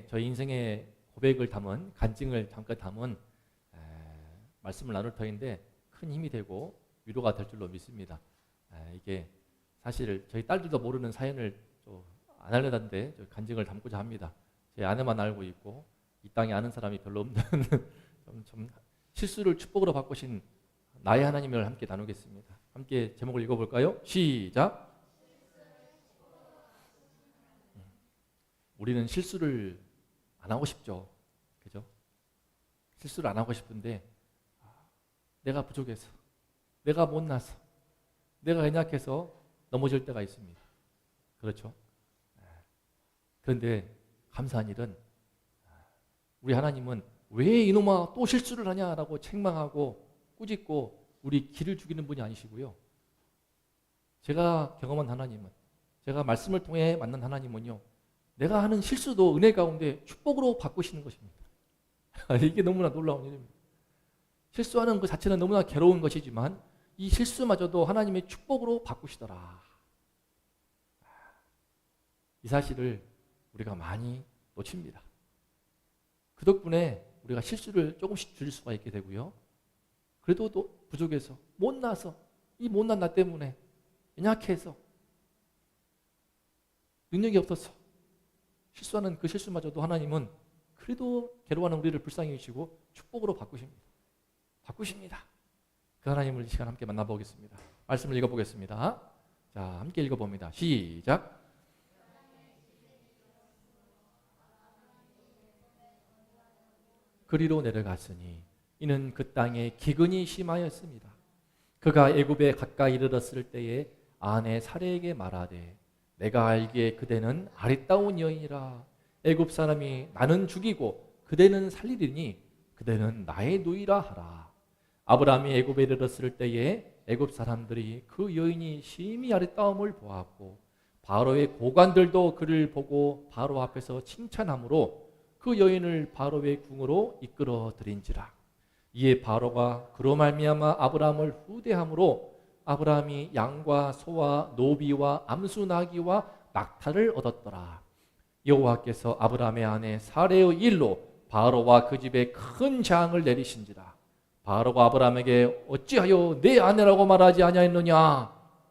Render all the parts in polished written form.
저희 인생의 고백을 담은 간증을 잠깐 담은 말씀을 나눌 터인데 큰 힘이 되고 위로가 될 줄로 믿습니다. 이게 사실 저희 딸들도 모르는 사연을 안 하려는데 간증을 담고자 합니다. 제 아내만 알고 있고 이 땅에 아는 사람이 별로 없는 좀 실수를 축복으로 바꾸신 나의 하나님을 함께 나누겠습니다. 함께 제목을 읽어볼까요? 시작. 우리는 실수를 안 하고 싶죠. 그죠? 실수를 안 하고 싶은데 내가 부족해서, 내가 못나서, 내가 연약해서 넘어질 때가 있습니다. 그렇죠? 그런데 감사한 일은 우리 하나님은 왜 이놈아 또 실수를 하냐라고 책망하고 꾸짖고 우리 기를 죽이는 분이 아니시고요. 제가 경험한 하나님은, 제가 말씀을 통해 만난 하나님은요, 내가 하는 실수도 은혜 가운데 축복으로 바꾸시는 것입니다. 이게 너무나 놀라운 일입니다. 실수하는 그 자체는 너무나 괴로운 것이지만 이 실수마저도 하나님의 축복으로 바꾸시더라. 이 사실을 우리가 많이 놓칩니다. 그 덕분에 우리가 실수를 조금씩 줄일 수가 있게 되고요. 그래도 또 부족해서, 못나서, 이 못난 나 때문에 연약해서, 능력이 없어서 실수하는 그 실수마저도 하나님은 그래도 괴로워하는 우리를 불쌍히 여기시고 축복으로 바꾸십니다. 그 하나님을 이 시간 함께 만나보겠습니다. 말씀을 읽어보겠습니다. 자, 함께 읽어봅니다. 시작. 그리로 내려갔으니 이는 그 땅에 기근이 심하였습니다. 그가 애굽에 가까이 이르렀을 때에 아내 사레에게 말하되 내가 알기에 그대는 아리따운 여인이라. 애굽 사람이 나는 죽이고 그대는 살리리니 그대는 나의 누이라 하라. 아브라함이 애굽에 이르렀을 때에 애굽 사람들이 그 여인이 심히 아리따움을 보았고 바로의 고관들도 그를 보고 바로 앞에서 칭찬하므로 그 여인을 바로의 궁으로 이끌어 들인지라. 이에 바로가 그로 말미암아 아브라함을 후대함으로 아브라함이 양과 소와 노비와 암수 나귀와 낙타를 얻었더라. 여호와께서 아브라함의 아내 사레의 일로 바로와 그 집에 큰 재앙을 내리신지라. 바로가 아브라함에게 어찌하여 내 아내라고 말하지 아니하였느냐.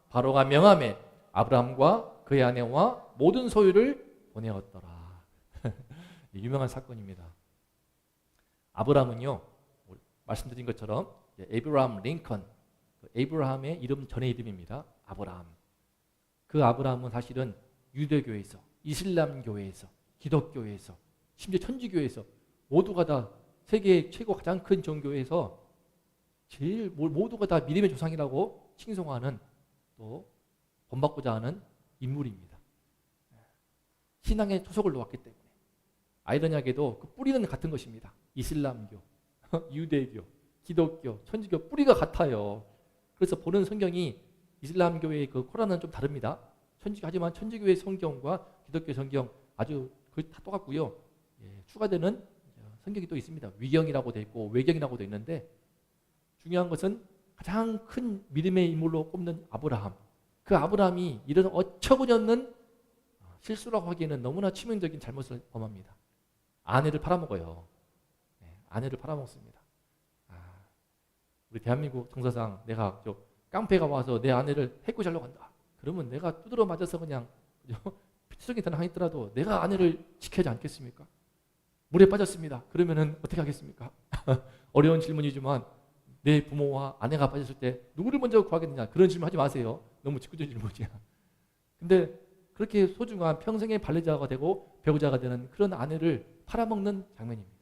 바로가 명하매 아브라함과 그의 아내와 모든 소유를 보내었더라. 유명한 사건입니다. 아브라함은요, 말씀드린 것처럼 에이브라함 링컨, 에이브라함의 이름 전의 이름입니다. 아브라함. 그 아브라함은 사실은 유대교에서, 이슬람교에서, 기독교에서, 심지어 천주교에서 모두가 다 세계 최고 가장 큰 종교에서 제일 모두가 다 믿음의 조상이라고 칭송하는, 또 본받고자 하는 인물입니다. 신앙의 토속을 놓았기 때문에 아이러니하게도 그 뿌리는 같은 것입니다. 이슬람교, 유대교, 기독교, 천주교 뿌리가 같아요. 그래서 보는 성경이 이슬람교의 그 코란은 좀 다릅니다. 하지만 천주교의 성경과 기독교 성경 아주 거의 다 똑같고요. 추가되는 성경이 또 있습니다. 위경이라고 돼 있고 외경이라고 돼 있는데 중요한 것은 가장 큰 믿음의 인물로 꼽는 아브라함. 그 아브라함이 이런 어처구니없는 실수라고 하기에는 너무나 치명적인 잘못을 범합니다. 아내를 팔아먹어요. 아내를 팔아먹습니다. 우리 대한민국 정서상 내가 깡패가 와서 내 아내를 해코지하려고 한다. 그러면 내가 두드러 맞아서 그냥 피투성이 당했더라도 내가 아내를 지켜야지 않겠습니까? 물에 빠졌습니다. 그러면은 어떻게 하겠습니까? 어려운 질문이지만 내 부모와 아내가 빠졌을 때 누구를 먼저 구하겠느냐, 그런 질문 하지 마세요. 너무 직구적인 질문이야. 근데 그렇게 소중한 평생의 발레자가 되고 배우자가 되는 그런 아내를 팔아먹는 장면입니다.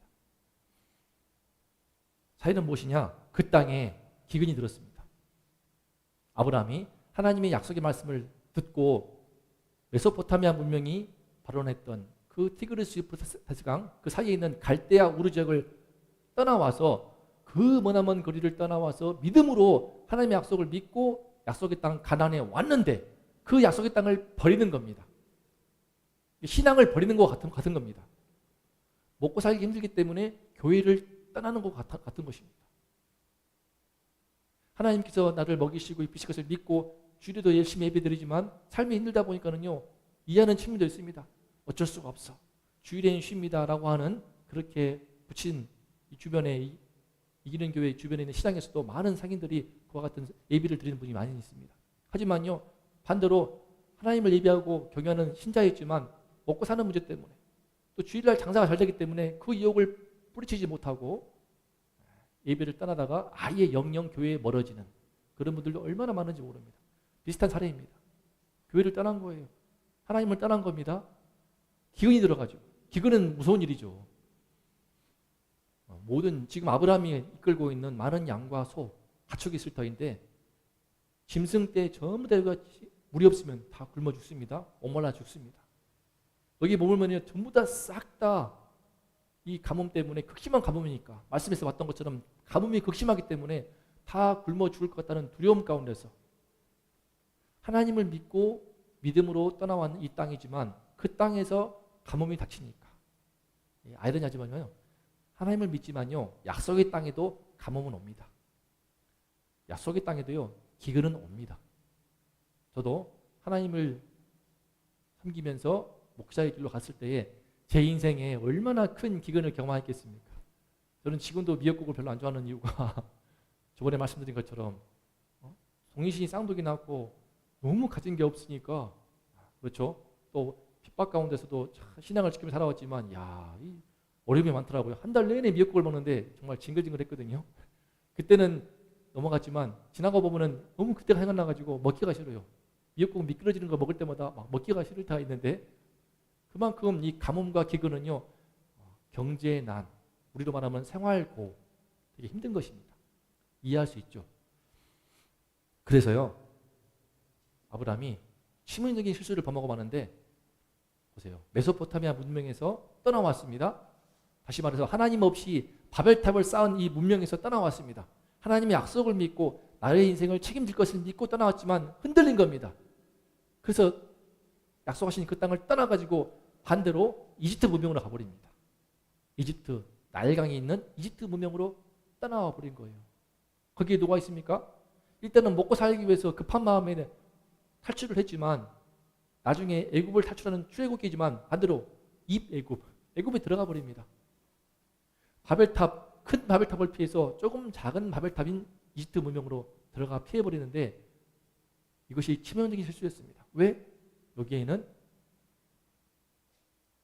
사연은 무엇이냐? 그 땅에 기근이 들었습니다. 아브라함이 하나님의 약속의 말씀을 듣고 메소포타미아 문명이 발원했던 그 티그리스 유프라테스강 그 사이에 있는 갈대아 우르 지역을 떠나와서 그 머나먼 거리를 떠나와서 믿음으로 하나님의 약속을 믿고 약속의 땅 가나안에 왔는데 그 약속의 땅을 버리는 겁니다. 신앙을 버리는 것 같은 겁니다. 먹고 살기 힘들기 때문에 교회를 떠나는 것 같은 것입니다. 하나님께서 나를 먹이시고 입히실 것을 믿고 주일에도 열심히 예배드리지만 삶이 힘들다 보니까는요, 이해하는 측면도 있습니다. 어쩔 수가 없어. 주일엔 쉽니다라고 하는 그렇게 붙인 이 주변에 이기는 교회 주변에 있는 시장에서도 많은 상인들이 그와 같은 예비를 드리는 분이 많이 있습니다. 하지만요, 반대로 하나님을 예비하고 경외하는 신자였지만 먹고 사는 문제 때문에 또 주일날 장사가 잘 되기 때문에 그 유혹을 뿌리치지 못하고 예배를 떠나다가 아예 영영 교회에 멀어지는 그런 분들도 얼마나 많은지 모릅니다. 비슷한 사례입니다. 교회를 떠난 거예요. 하나님을 떠난 겁니다. 기근이 들어가죠. 기근은 무서운 일이죠. 모든 지금 아브라함이 이끌고 있는 많은 양과 소, 가축이 있을 터인데 짐승 때 전부 다 물이 없으면 다 굶어 죽습니다. 목말라 죽습니다. 여기 머물면 전부 다 싹 다 이 가뭄 때문에 극심한 가뭄이니까 말씀에서 봤던 것처럼 가뭄이 극심하기 때문에 다 굶어 죽을 것 같다는 두려움 가운데서 하나님을 믿고 믿음으로 떠나왔는 이 땅이지만 그 땅에서 가뭄이 닥치니까 아이러니하지만요, 하나님을 믿지만요, 약속의 땅에도 가뭄은 옵니다. 약속의 땅에도요, 기근은 옵니다. 저도 하나님을 섬기면서 목사의 길로 갔을 때에 제 인생에 얼마나 큰 기근을 경험했겠습니까? 저는 지금도 미역국을 별로 안 좋아하는 이유가 저번에 말씀드린 것처럼 동이신이 쌍둥이 낳고 너무 가진 게 없으니까, 그렇죠? 또 핍박 가운데서도 신앙을 지키며 살아왔지만 이 어려움이 많더라고요. 한 달 내내 미역국을 먹는데 정말 징글징글했거든요. 그때는 넘어갔지만 지나가 보면은 너무 그때가 생각나가지고 먹기가 싫어요. 미역국 미끄러지는 거 먹을 때마다 막 먹기가 싫다 했는데 그만큼 이 가뭄과 기근은요, 경제의 난, 우리로 말하면 생활고 되게 힘든 것입니다. 이해할 수 있죠. 그래서요, 아브라함이 치명적인 실수를 범하고 마는데 보세요. 메소포타미아 문명에서 떠나왔습니다. 다시 말해서 하나님 없이 바벨탑을 쌓은 이 문명에서 떠나왔습니다. 하나님의 약속을 믿고 나의 인생을 책임질 것을 믿고 떠나왔지만 흔들린 겁니다. 그래서 약속하신 그 땅을 떠나가지고 반대로 이집트 문명으로 가버립니다. 이집트, 나일강이 있는 이집트 문명으로 떠나와 버린 거예요. 거기에 누가 있습니까? 일단은 먹고 살기 위해서 급한 마음에 탈출을 했지만 나중에 애굽을 탈출하는 출애굽기지만 반대로 애굽에 들어가 버립니다. 바벨탑, 큰 바벨탑을 피해서 조금 작은 바벨탑인 이집트 문명으로 들어가 피해버리는데 이것이 치명적인 실수였습니다. 왜? 여기에는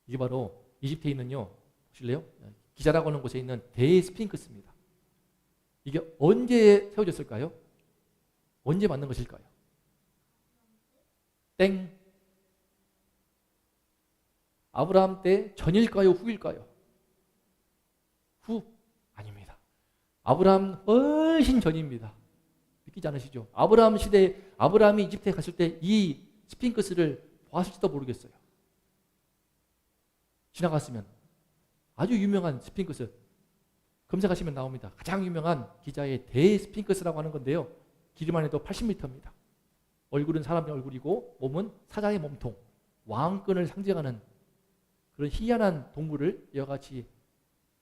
이게 바로 이집트에 있는요, 보실래요? 기자라고 하는 곳에 있는 대스핑크스입니다. 이게 언제 세워졌을까요? 언제 만든 것일까요? 땡. 아브라함 때 전일까요? 후일까요? 후. 아닙니다. 아브라함 훨씬 전입니다. 믿기지 않으시죠? 아브라함 시대에, 아브라함이 이집트에 갔을 때 이 스핑크스를 보았을지도 모르겠어요. 지나갔으면. 아주 유명한 스핑크스, 검색하시면 나옵니다. 가장 유명한 기자의 대스핑크스라고 하는 건데요, 길이만 해도 80m입니다. 얼굴은 사람의 얼굴이고 몸은 사자의 몸통, 왕권을 상징하는 그런 희한한 동물을 이와 같이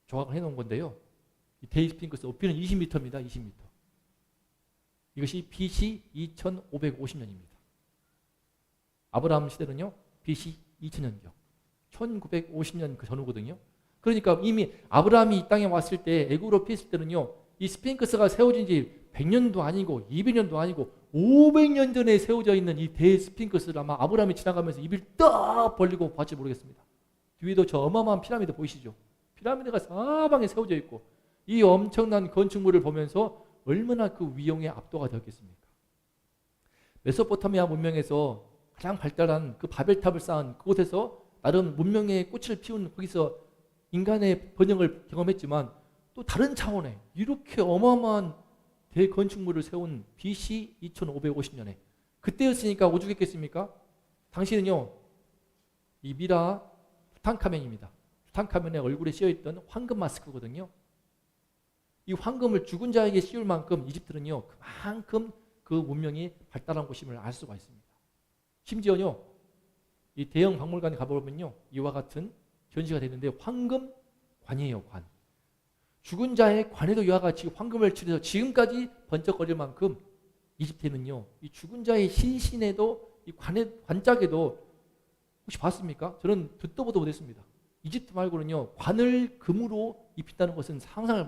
조각을 해놓은 건데요, 이 대스핑크스 높이는 20m입니다. 20m. 이것이 BC 2550년입니다. 아브라함 시대는요, BC 2000년경, 1950년 그 전후거든요. 그러니까 이미 아브라함이 이 땅에 왔을 때, 애굽으로 피했을 때는요, 이 스핑크스가 세워진 지 100년도 아니고 200년도 아니고 500년 전에 세워져 있는 이 대스핑크스를 아마 아브라함이 지나가면서 입을 딱 벌리고 봤지 모르겠습니다. 뒤에도 저 어마어마한 피라미드 보이시죠? 피라미드가 사방에 세워져 있고 이 엄청난 건축물을 보면서 얼마나 그 위용에 압도가 되었겠습니까? 메소포타미아 문명에서 가장 발달한 그 바벨탑을 쌓은 그곳에서 나름 문명의 꽃을 피운 거기서 인간의 번영을 경험했지만 또 다른 차원의 이렇게 어마어마한 대건축물을 세운 BC 2550년에 그때였으니까 오죽했겠습니까? 당시는요, 이 미라 투탕카멘입니다. 투탕카멘의 얼굴에 씌어있던 황금 마스크거든요. 이 황금을 죽은 자에게 씌울 만큼 이집트는요, 그만큼 그 문명이 발달한 곳임을 알 수가 있습니다. 심지어요, 이 대형 박물관에 가보면요, 이와 같은 전시가 되는데 황금관이에요, 관. 죽은 자의 관에도 이와 같이 황금을 칠해서 지금까지 번쩍거릴 만큼 이집트에는요, 이 죽은 자의 신신에도 이 관짝에도 혹시 봤습니까? 저는 듣도 보도 못했습니다. 이집트 말고는요, 관을 금으로 입힌다는 것은 상상을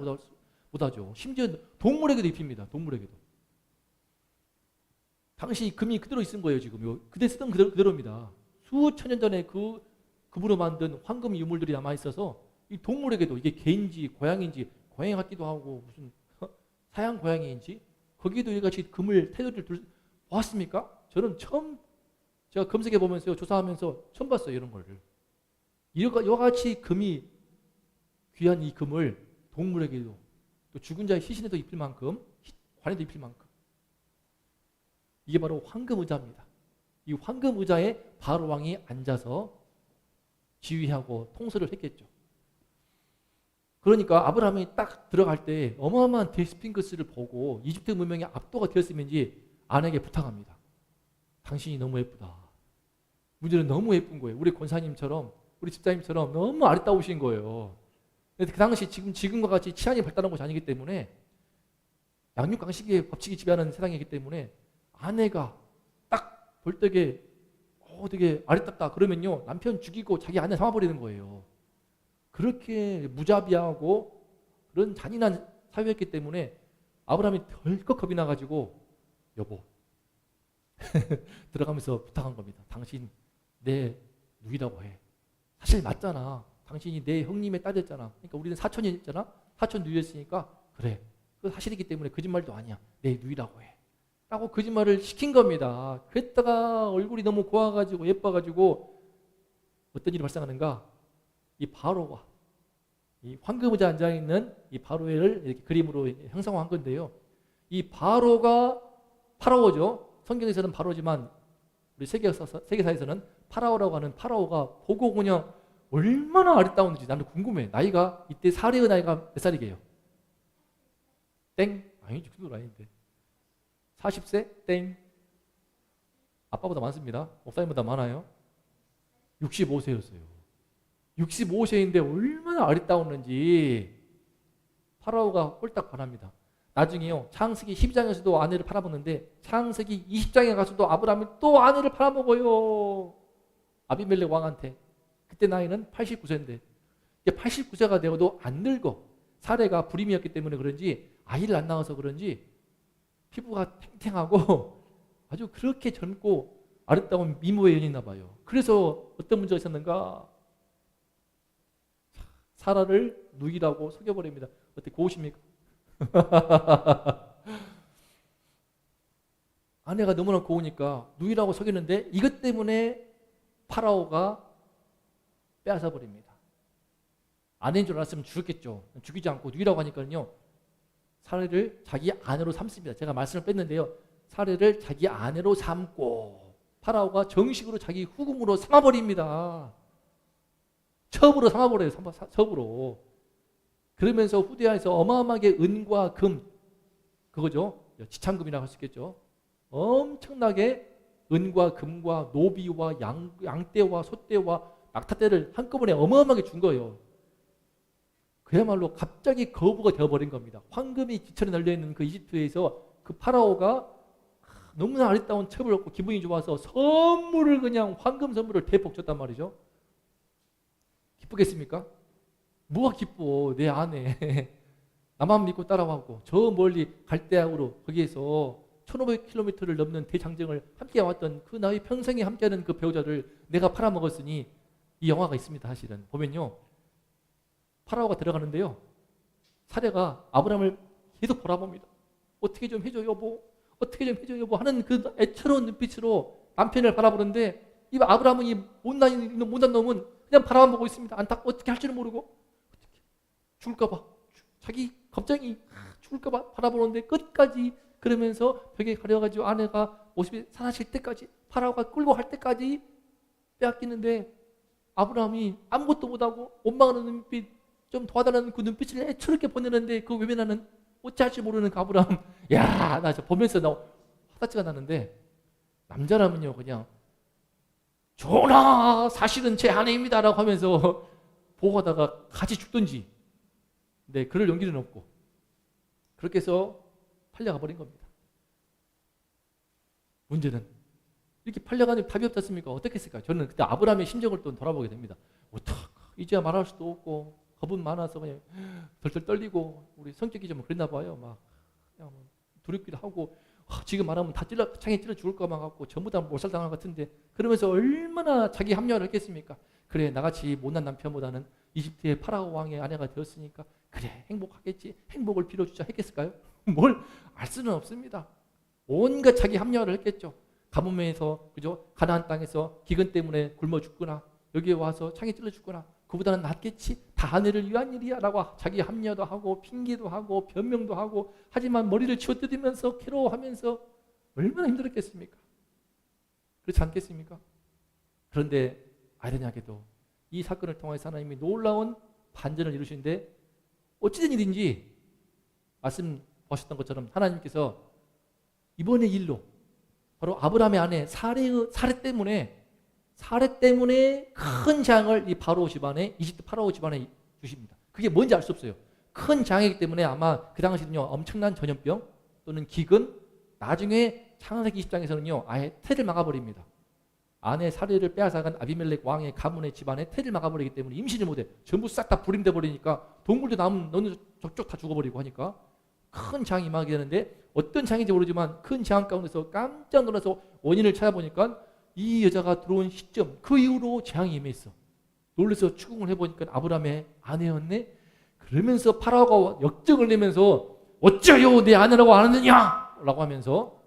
못하죠. 심지어 동물에게도 입힙니다. 동물에게도. 당시 금이 그대로 있은 거예요. 지금 그대 쓰던 그대로입니다. 수천 년 전에 그 금으로 만든 황금 유물들이 남아 있어서 이 동물에게도, 이게 개인지 고양이인지, 고양이 같기도 하고 무슨 사양 고양이인지, 거기에도 이같이 금을 태도를 보았습니까? 저는 처음, 제가 검색해 보면서 조사하면서 처음 봤어요. 이런 거를. 이와 같이 금이, 귀한 이 금을 동물에게도, 또 죽은 자의 시신에도 입힐 만큼, 관에도 입힐 만큼, 이게 바로 황금 의자입니다. 이 황금 의자에 바로 왕이 앉아서 지휘하고 통솔을 했겠죠. 그러니까 아브라함이 딱 들어갈 때 어마어마한 대스핑크스를 보고 이집트 문명이 압도가 되었으면지 아내에게 부탁합니다. 당신이 너무 예쁘다. 문제는 너무 예쁜 거예요. 우리 권사님처럼, 우리 집사님처럼 너무 아름다우신 거예요. 근데 그 당시 지금과 같이 치안이 발달한 것이 아니기 때문에, 양육강식의 법칙이 지배하는 세상이기 때문에 아내가 딱 볼 때게 되게 아리따다 그러면요, 남편 죽이고 자기 아내 삼아버리는 거예요. 그렇게 무자비하고 그런 잔인한 사회였기 때문에 아브라함이 덜컥 겁이 나가지고, 여보 들어가면서 부탁한 겁니다. 당신 내 누이라고 해. 사실 맞잖아. 당신이 내 형님의 딸이었잖아. 그러니까 우리는 사촌이었잖아. 사촌 누이였으니까 그래. 그 사실이기 때문에 거짓말도 아니야. 내 누이라고 해. 라고 거짓말을 시킨 겁니다. 그랬다가 얼굴이 너무 고와가지고 예뻐가지고 어떤 일이 발생하는가? 이 바로가, 이 황금 의자에 앉아있는 이 바로를 이렇게 그림으로 형상화한 건데요. 이 바로가 파라오죠. 성경에서는 바로지만 우리 세계사에서는 파라오라고 하는 파라오가 보고 그냥 얼마나 아름다운지 나는 궁금해. 나이가, 이때 사례의 나이가 몇 살이게요? 땡? 아니지, 그 정도 아닌데. 40세? 땡. 아빠보다 많습니다. 목사님보다 많아요. 65세였어요. 65세인데 얼마나 아리따웠는지 파라오가 홀딱 반합니다. 나중에요, 창세기 12장에서도 아내를 팔아먹는데 창세기 20장에 가서도 아브라함이 또 아내를 팔아먹어요. 아비멜렉 왕한테. 그때 나이는 89세인데 89세가 되어도 안 늙어. 사례가 불임이었기 때문에 그런지, 아이를 안 낳아서 그런지 피부가 탱탱하고 아주 그렇게 젊고 아름다운 미모의 연인이나 봐요. 그래서 어떤 문제가 있었는가? 사라를 누이라고 속여버립니다. 어떻게 고우십니까? 아내가 너무나 고우니까 누이라고 속였는데 이것 때문에 파라오가 빼앗아 버립니다. 아내인 줄 알았으면 죽였겠죠. 죽이지 않고 누이라고 하니까요, 사례를 자기 아내로 삼습니다. 제가 말씀을 뺐는데요, 사례를 자기 아내로 삼고 파라오가 정식으로 자기 후궁으로 삼아버립니다. 첩으로 삼아버려요. 첩으로. 그러면서 후대하에서 어마어마하게 은과 금, 그거죠, 지창금이라고 할 수 있겠죠. 엄청나게 은과 금과 노비와 양떼와 소떼와 낙타떼를 한꺼번에 어마어마하게 준 거예요. 그야말로 갑자기 거부가 되어버린 겁니다. 황금이 기천에 널려있는 그 이집트에서 그 파라오가 너무나 아리따운 첩을 얻고 기분이 좋아서 선물을, 그냥 황금 선물을 대폭 줬단 말이죠. 기쁘겠습니까? 뭐가 기뻐. 내 아내 나만 믿고 따라와고 저 멀리 갈대아우로 거기에서 1500km를 넘는 대장정을 함께 해왔던 그 나의 평생에 함께하는 그 배우자를 내가 팔아먹었으니, 이 영화가 있습니다. 사실은 보면요, 파라오가 들어가는데요, 사례가 아브라함을 계속 바라봅니다. 어떻게 좀 해줘 여보, 어떻게 좀 해줘 여보 하는 그 애처로운 눈빛으로 남편을 바라보는데, 이 아브라함은 이 못난 놈은 그냥 바라만 보고 있습니다. 어떻게 할 줄은 모르고, 어떻게 죽을까봐, 자기 겁쟁이 죽을까봐 바라보는데 끝까지 그러면서 벽에 가려가지고 아내가 모습이 사라질 때까지, 파라오가 끌고 갈 때까지 빼앗기는데, 아브라함이 아무것도 못하고 원망하는 눈빛, 좀 도와달라는 그 눈빛을 애처롭게 보내는데 그 외면하는 어찌할 줄 모르는 그 아브라함. 야, 나 저 보면서 나 화다치가 나는데, 남자라면요 그냥 전하 사실은 제 아내입니다 라고 하면서 보호하다가 같이 죽든지. 네, 그럴 용기는 없고 그렇게 해서 팔려가 버린 겁니다. 문제는 이렇게 팔려가니 답이 없지 않습니까? 어떻게 했을까요? 저는 그때 아브라함의 심정을 또 돌아보게 됩니다. 이제야 말할 수도 없고 겁은 많아서 그냥 덜덜 떨리고 우리 성격이 좀 그랬나 봐요. 막 그냥 뭐 두렵기도 하고 지금 말하면 다 창에 찔러 죽을 것만 같고 전부 다 몰살당할 것 같은데 그러면서 얼마나 자기 합리화를 했겠습니까? 그래 나같이 못난 남편보다는 이집트의 파라오 왕의 아내가 되었으니까 그래 행복하겠지 행복을 빌어주자 했겠을까요? 뭘 알 수는 없습니다. 온갖 자기 합리화를 했겠죠. 가뭄에서 그죠? 가나안 땅에서 기근 때문에 굶어 죽거나 여기에 와서 창에 찔러 죽거나 그보다는 낫겠지 다 아내를 위한 일이야 라고 자기 합리화도 하고 핑계도 하고 변명도 하고 하지만 머리를 치워뜯으면서 괴로워하면서 얼마나 힘들었겠습니까? 그렇지 않겠습니까? 그런데 아이러니하게도 이 사건을 통해서 하나님이 놀라운 반전을 이루시는데 어찌된 일인지 말씀하셨던 것처럼 하나님께서 이번의 일로 바로 아브라함의 아내 사례 때문에 큰 재앙을 이 파라오 집안에 이집트 파라오 집안에 주십니다. 그게 뭔지 알 수 없어요. 큰 재앙이기 때문에 아마 그 당시는요 엄청난 전염병 또는 기근 나중에 창세기 20장에서는요 아예 태를 막아버립니다. 아내 사례를 빼앗아간 아비멜렉 왕의 가문의 집안에 태를 막아버리기 때문에 임신을 못해. 전부 싹 다 불임돼 버리니까 동물도 나오면 너는 적적 다 죽어버리고 하니까 큰 재앙이 임하게 되는데 어떤 재앙인지 모르지만 큰 재앙 가운데서 깜짝 놀라서 원인을 찾아보니까 이 여자가 들어온 시점 그 이후로 재앙이 임했어. 놀라서 추궁을 해보니까 아브라함의 아내였네. 그러면서 파라오가 역정을 내면서 어쩌요 내 아내라고 안 하느냐 라고 하면서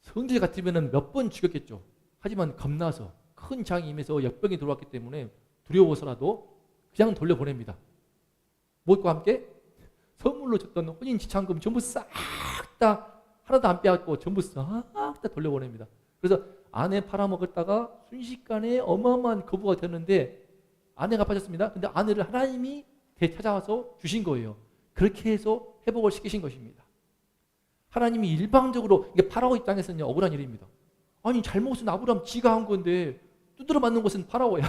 성질 같으면 몇 번 죽였겠죠. 하지만 겁나서 큰 재앙이 임해서 역병이 들어왔기 때문에 두려워서라도 그냥 돌려보냅니다. 무엇과 함께? 선물로 줬던 혼인 지참금 전부 싹 다 하나도 안 빼앗고 전부 싹 다 돌려보냅니다. 그래서 아내 팔아먹었다가 순식간에 어마어마한 거부가 되는데 아내가 빠졌습니다. 근데 아내를 하나님이 되찾아와서 주신 거예요. 그렇게 해서 회복을 시키신 것입니다. 하나님이 일방적으로 이게 파라오 입장에서는 억울한 일입니다. 아니 잘못은 아브라함 지가 한 건데 두드러 맞는 것은 파라오야.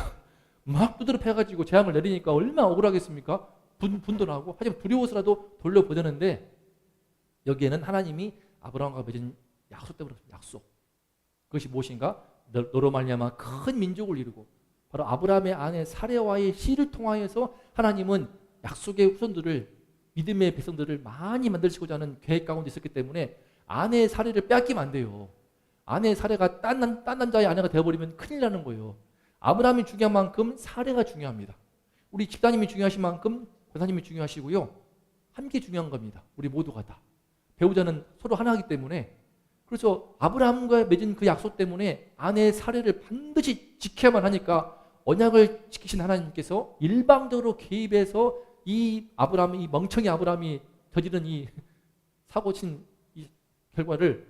막 두드러 패가지고 재앙을 내리니까 얼마나 억울하겠습니까? 분도 나고 하지만 두려워서라도 돌려보내는데 여기에는 하나님이 아브라함과 맺은 약속 때문에 약속. 그것이 무엇인가? 너로 말미암아 큰 민족을 이루고 바로 아브라함의 아내 사레와의 씨를 통하여서 하나님은 약속의 후손들을 믿음의 백성들을 많이 만드시고자 하는 계획 가운데 있었기 때문에 아내의 사례를 빼앗기면 안 돼요. 아내의 사례가 딴 남자의 아내가 되어버리면 큰일 나는 거예요. 아브라함이 중요한 만큼 사례가 중요합니다. 우리 집사님이 중요하신 만큼 권사님이 중요하시고요. 함께 중요한 겁니다. 우리 모두가 다. 배우자는 서로 하나이기 때문에 그래서 아브라함과 맺은 그 약속 때문에 아내의 사례를 반드시 지켜야만 하니까 언약을 지키신 하나님께서 일방적으로 개입해서 이 멍청이 아브라함이 저지른 이 사고친 이 결과를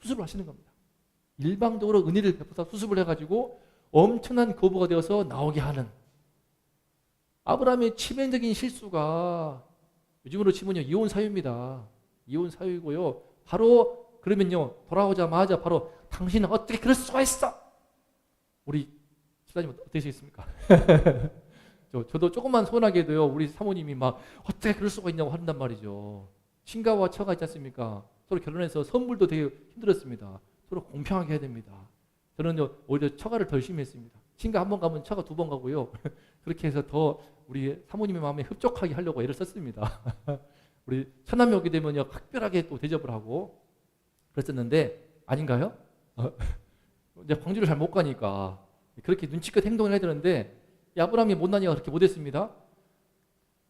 수습을 하시는 겁니다. 일방적으로 은혜를 베풀어서 수습을 해가지고 엄청난 거부가 되어서 나오게 하는 아브라함의 치명적인 실수가 요즘으로 치면요 이혼 사유입니다. 이혼 사유이고요. 바로 그러면요 돌아오자마자 바로 당신은 어떻게 그럴 수가 있어? 우리 집사님 어떻게 되시겠습니까? 저도 조금만 서운하게 해도요 우리 사모님이 막 어떻게 그럴 수가 있냐고 한단 말이죠. 친가와 처가 있지 않습니까? 서로 결혼해서 선물도 되게 힘들었습니다. 서로 공평하게 해야 됩니다. 저는 오히려 처가를 더 열심히 했습니다. 친가 한 번 가면 처가 두 번 가고요. 그렇게 해서 더 우리 사모님의 마음에 흡족하게 하려고 애를 썼습니다. 우리 처남이 오게 되면요 각별하게 또 대접을 하고 그랬었는데 아닌가요? 이제 광주를 잘 못 가니까 그렇게 눈치껏 행동을 해야 되는데 이 아브라함이 못난이가 그렇게 못했습니다.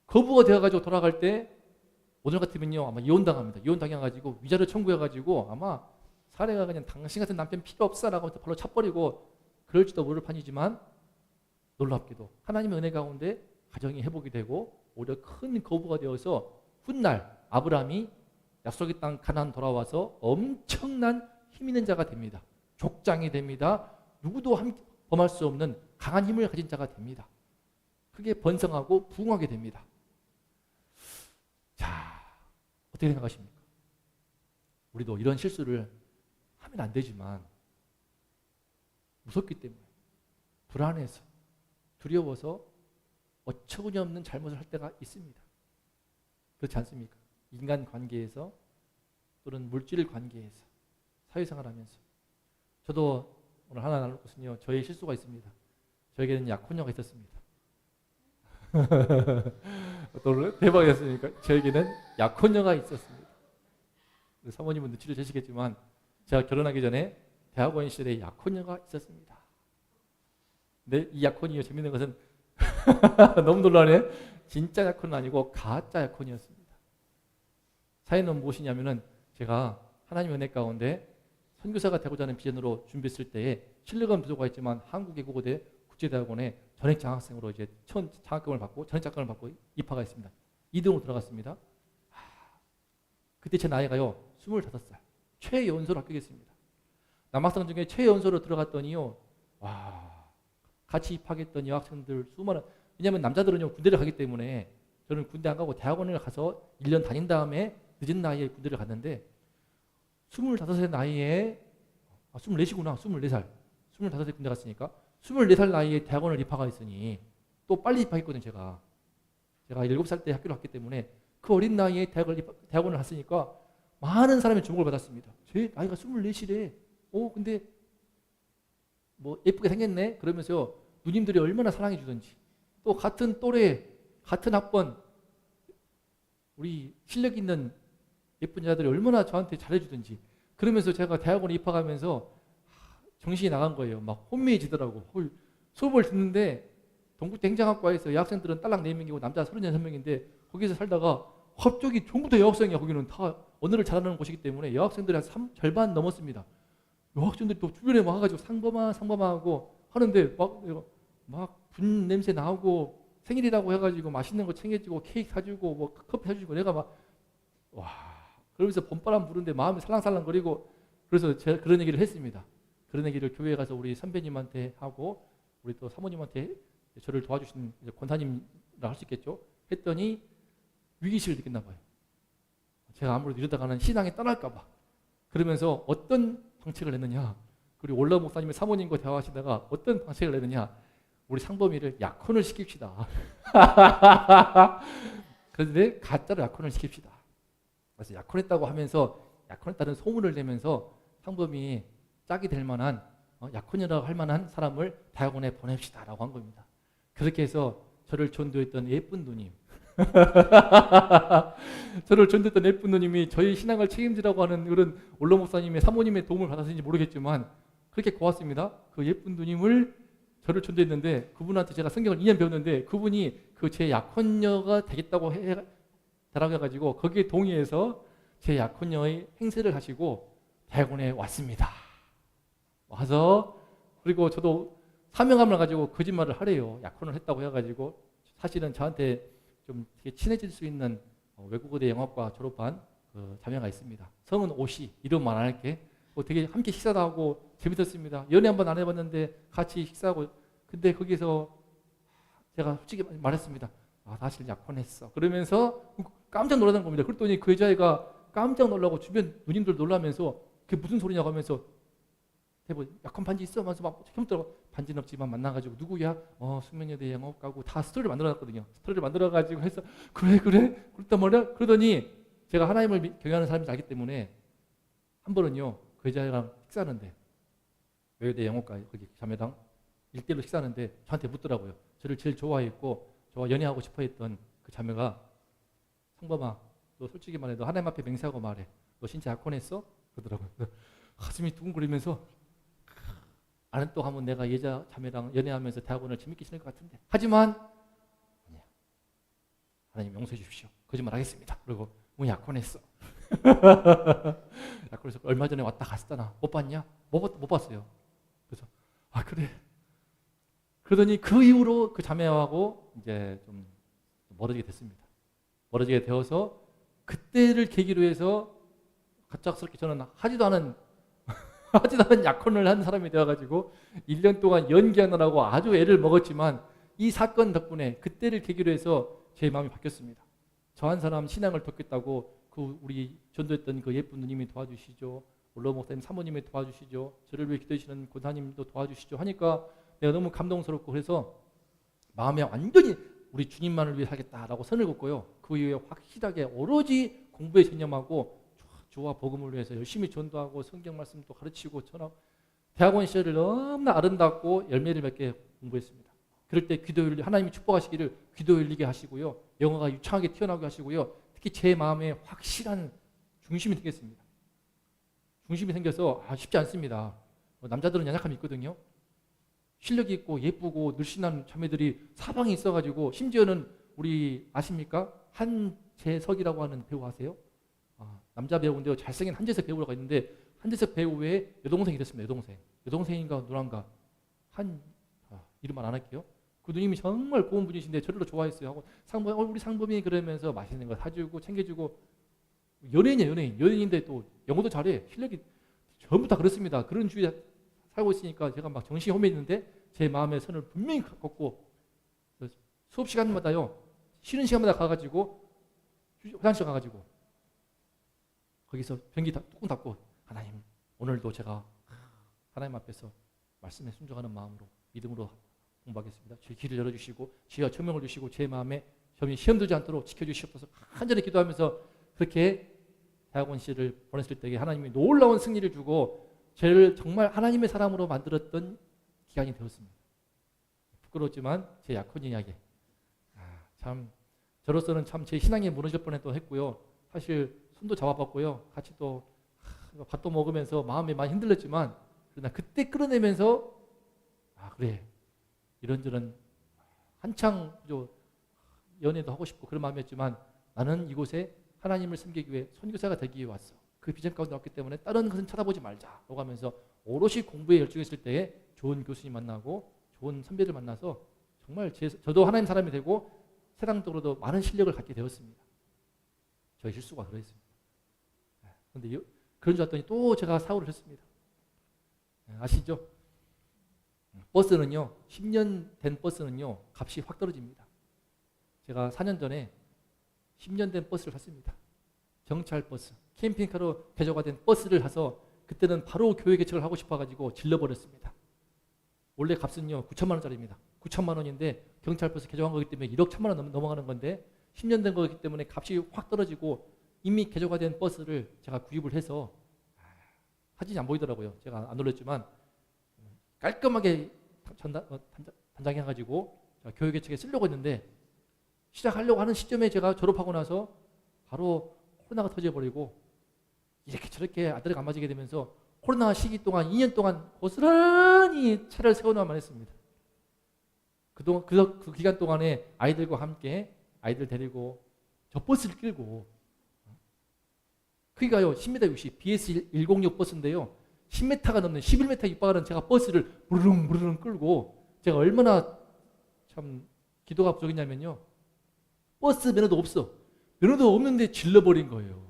거부가 되어가지고 돌아갈 때 오늘 같으면요 아마 이혼당합니다. 이혼당해가지고 위자료 청구해가지고 아마 사례가 그냥 당신 같은 남편 필요 없어라고 바로 차버리고 그럴지도 모를 판이지만 놀랍게도 하나님의 은혜 가운데 가정이 회복이 되고 오히려 큰 거부가 되어서 훗날 아브라함이 약속의 땅 가나안 돌아와서 엄청난 힘 있는 자가 됩니다. 족장이 됩니다. 누구도 범할 수 없는 강한 힘을 가진 자가 됩니다. 크게 번성하고 부흥하게 됩니다. 자, 어떻게 생각하십니까? 우리도 이런 실수를 하면 안 되지만 무섭기 때문에 불안해서 두려워서 어처구니 없는 잘못을 할 때가 있습니다. 그렇지 않습니까? 인간 관계에서 또는 물질 관계에서 사회생활하면서 저도 오늘 하나 나눌 것은요 저의 실수가 있습니다. 저에게는 약혼녀가 있었습니다. 또 대박이었으니까 저에게는 약혼녀가 있었습니다. 사모님은 눈치를 채시겠지만 제가 결혼하기 전에 대학원 시절에 약혼녀가 있었습니다. 근데 이 약혼이요, 재밌는 것은 너무 놀라네. 진짜 약혼은 아니고 가짜 약혼이었습니다. 사연은 무엇이냐면은 제가 하나님의 은혜 가운데 선교사가 되고자 하는 비전으로 준비했을 때에 실력은 부족하 있지만 한국외국어대 국제대학원에 전액 장학생으로 이제 처음 장학금을 받고 전액 장학금을 받고 입학가 했습니다. 2등으로 들어갔습니다. 그때 제 나이가요 25살. 최연소로 합격했습니다. 남학생 중에 최연소로 들어갔더니요, 와, 같이 입학했던 여학생들 수많은, 왜냐하면 남자들은요 군대를 가기 때문에 저는 군대 안 가고 대학원을 가서 1년 다닌 다음에 늦은 나이에 군대를 갔는데 25살 나이에 24시구나. 24살 25세 군대 갔으니까 24살 나이에 대학원을 입학했으니 또 빨리 입학했거든요. 제가 7살 때 학교를 갔기 때문에 그 어린 나이에 대학원을 갔으니까 많은 사람의 주목을 받았습니다. 제 나이가 24시래. 근데 뭐 예쁘게 생겼네. 그러면서 누님들이 얼마나 사랑해 주던지, 또 같은 또래, 같은 학번 우리 실력 있는 예쁜 여자들이 얼마나 저한테 잘해주던지, 그러면서 제가 대학원에 입학하면서 정신이 나간 거예요. 막 혼미해지더라고. 수업을 듣는데 동국대 행정학과에서 여학생들은 딸랑 4명이고 남자 36명인데 거기서 살다가 갑자기 전부 다 여학생이야. 거기는 다 언어를 잘하는 곳이기 때문에 여학생들이 한 절반 넘었습니다. 여학생들이 또 주변에 와가지고 상범하고 하는데 막 분 냄새 나오고 생일이라고 해가지고 맛있는 거 챙겨주고 케이크 사주고 뭐 커피 사주고 내가 막 와, 그러면서 봄바람 부는데 마음이 살랑살랑거리고, 그래서 제가 그런 얘기를 했습니다. 그런 얘기를 교회에 가서 우리 선배님한테 하고 우리 또 사모님한테 저를 도와주신 권사님이라 할 수 있겠죠. 했더니 위기의식을 느꼈나 봐요. 제가 아무래도 이러다가는 신앙이 떠날까 봐. 그러면서 어떤 방책을 냈느냐, 그리고 올라 목사님의 사모님과 대화하시다가 어떤 방책을 내느냐, 우리 상범이를 약혼을 시킵시다. 그런데 가짜로 약혼을 시킵시다. 그래서 약혼했다고 하면서 약혼했다는 소문을 내면서 상범이 짝이 될 만한 약혼이라고 할 만한 사람을 대학원에 보냅시다라고 한 겁니다. 그렇게 해서 저를 전도했던 예쁜 누님, 저를 전도했던 예쁜 누님이 저희 신앙을 책임지라고 하는 그런 올로 목사님의 사모님의 도움을 받았는지 모르겠지만 그렇게 고맙습니다. 그 예쁜 누님을 저를 전도했는데 그분한테 제가 성경을 2년 배웠는데 그분이 그 제 약혼녀가 되겠다고 달라고 해가지고 거기에 동의해서 제 약혼녀의 행세를 하시고 대학원에 왔습니다. 와서 그리고 저도 사명감을 가지고 거짓말을 하래요. 약혼을 했다고 해가지고 사실은 저한테 좀 되게 친해질 수 있는 외국어대 영어과 졸업한 그 자매가 있습니다. 성은 오씨, 이름만 안 할게. 되게 함께 식사도 하고 재밌었습니다. 연애 한번 안 해봤는데 같이 식사하고, 근데 거기서 제가 솔직히 말했습니다. 사실 약혼했어. 그러면서 깜짝 놀라는 겁니다. 그랬더니 그 여자애가 깜짝 놀라고 주변 누님들 놀라면서 그게 무슨 소리냐고 하면서 대본 약혼 반지 있어? 하면서 막 혐더라고. 반지는 없지만 만나가지고 누구야? 숙명여대 영업가고 다 스토리를 만들어놨거든요. 스토리를 만들어가지고 해서 그래 그랬단 말이야. 그러더니 제가 하나님을 경외하는 사람인지 알기 때문에 한 번은요 그 여자애랑 식사하는데 외대 영어과 거기 자매랑 1대1로 식사하는데 저한테 묻더라고요. 저를 제일 좋아했고 저와 연애하고 싶어했던 그 자매가 상범아, 너 솔직히 말해, 너 하나님 앞에 맹세하고 말해. 너 진짜 약혼했어? 그러더라고요. 가슴이 두근거리면서 아는 또 하면 내가 여자 자매랑 연애하면서 대학원을 재밌게 지낼 것 같은데, 하지만 아니야, 하나님 용서해 주십시오. 거짓말 하겠습니다. 그리고 약혼했어. 약혼해서 얼마 전에 왔다 갔었잖아. 못 봤냐? 못 봤어요. 그래서 그래. 그러더니 그 이후로 그 자매하고 이제 좀 멀어지게 됐습니다. 멀어지게 되어서 그때를 계기로 해서 갑작스럽게 저는 하지도 않은 약혼을 한 사람이 되어가지고 1년 동안 연기하느라고 아주 애를 먹었지만 이 사건 덕분에 그때를 계기로 해서 제 마음이 바뀌었습니다. 저 한 사람 신앙을 돕겠다고 그 우리 전도했던 그 예쁜 누님이 도와주시죠. 올로 목사님 사모님이 도와주시죠. 저를 위해 기도해주시는 권사님도 도와주시죠. 하니까 내가 너무 감동스럽고 그래서 마음에 완전히 우리 주님만을 위해 살겠다라고 선을 긋고요. 그 이후에 확실하게 오로지 공부에 전념하고 주와 복음을 위해서 열심히 전도하고 성경 말씀도 가르치고 전하고 대학원 시절을 너무나 아름답고 열매를 맺게 공부했습니다. 그럴 때 하나님이 축복하시기를 기도 열리게 하시고요. 영어가 유창하게 튀어나오게 하시고요. 특히 제 마음에 확실한 중심이 생겼습니다. 중심이 생겨서 쉽지 않습니다. 남자들은 연약함이 있거든요. 실력이 있고 예쁘고 늘씬한 자매들이 사방에 있어가지고 심지어는 우리 아십니까? 한재석이라고 하는 배우 아세요? 남자 배우인데요. 잘생긴 한재석 배우가 있는데 한재석 배우 외에 여동생이 됐습니다. 여동생인가 누나인가 이름만 안 할게요. 그 누님이 정말 고운 분이신데 저를 좋아했어요. 하고 우리 상범이 그러면서 맛있는 거 사주고 챙겨주고 연예인인데 또 영어도 잘해. 실력이 전부 다 그렇습니다. 그런 주위에 살고 있으니까 제가 막 정신이 험했는데 제 마음의 선을 분명히 걷고 수업 시간마다요. 쉬는 시간마다 가가지고 화장실 가가지고 거기서 변기 뚜껑 닫고 하나님 오늘도 제가 하나님 앞에서 말씀에 순종하는 마음으로 믿음으로 공부하겠습니다. 제 길을 열어주시고 지혜와 청명을 주시고 제 마음에 점이 시험 들지 않도록 지켜주시옵소서 간절히 기도하면서 그렇게 대학원 씨를 보냈을 때에 하나님이 놀라운 승리를 주고 저를 정말 하나님의 사람으로 만들었던 기간이 되었습니다. 부끄럽지만 제 약혼 이야기 참 저로서는 참 제 신앙이 무너질 뻔했던 했고요. 사실 손도 잡아봤고요. 같이 또 밥도 먹으면서 마음이 많이 흔들렸지만 그러나 그때 끌어내면서 그래 이런저런 한창 연애도 하고 싶고 그런 마음이었지만 나는 이곳에 하나님을 섬기기 위해 선교사가 되기 위해 왔어. 그 비전 가운데 왔기 때문에 다른 것은 쳐다보지 말자라고 하면서 오롯이 공부에 열중했을 때에 좋은 교수님 만나고 좋은 선배들 만나서 정말 저도 하나님 사람이 되고 세상적으로도 많은 실력을 갖게 되었습니다. 저의 실수가 그랬습니다. 그런데 그런 줄 알았더니 또 제가 사고를 했습니다. 아시죠? 버스는요. 10년 된 버스는요. 값이 확 떨어집니다. 제가 4년 전에 10년 된 버스를 샀습니다. 경찰 버스, 캠핑카로 개조가 된 버스를 사서 그때는 바로 교회 개척을 하고 싶어가지고 질러버렸습니다. 원래 값은요 9천만 원짜리입니다. 9천만 원인데 경찰 버스 개조한 거기 때문에 1억 1천만 원 넘어가는 건데 10년 된 거기 때문에 값이 확 떨어지고 이미 개조가 된 버스를 제가 구입을 해서 사진이 안 보이더라고요. 제가 안 놀랐지만 깔끔하게 단장해가지고 교회 개척에 쓰려고 했는데 시작하려고 하는 시점에 제가 졸업하고 나서 바로 코로나가 터져버리고 이렇게 저렇게 아들이 안 맞게 되면서 코로나 시기 동안 2년 동안 고스란히 차를 세워놔만 했습니다. 그 기간 동안에 아이들과 함께 아이들 데리고 저 버스를 끌고 크기가요 10m 60 BS106 버스인데요 10m가 넘는 11m 육박하는 제가 버스를 부르릉 끌고 제가 얼마나 참 기도가 부족했냐면요 버스 면허도 없어. 면허도 없는데 질러버린 거예요.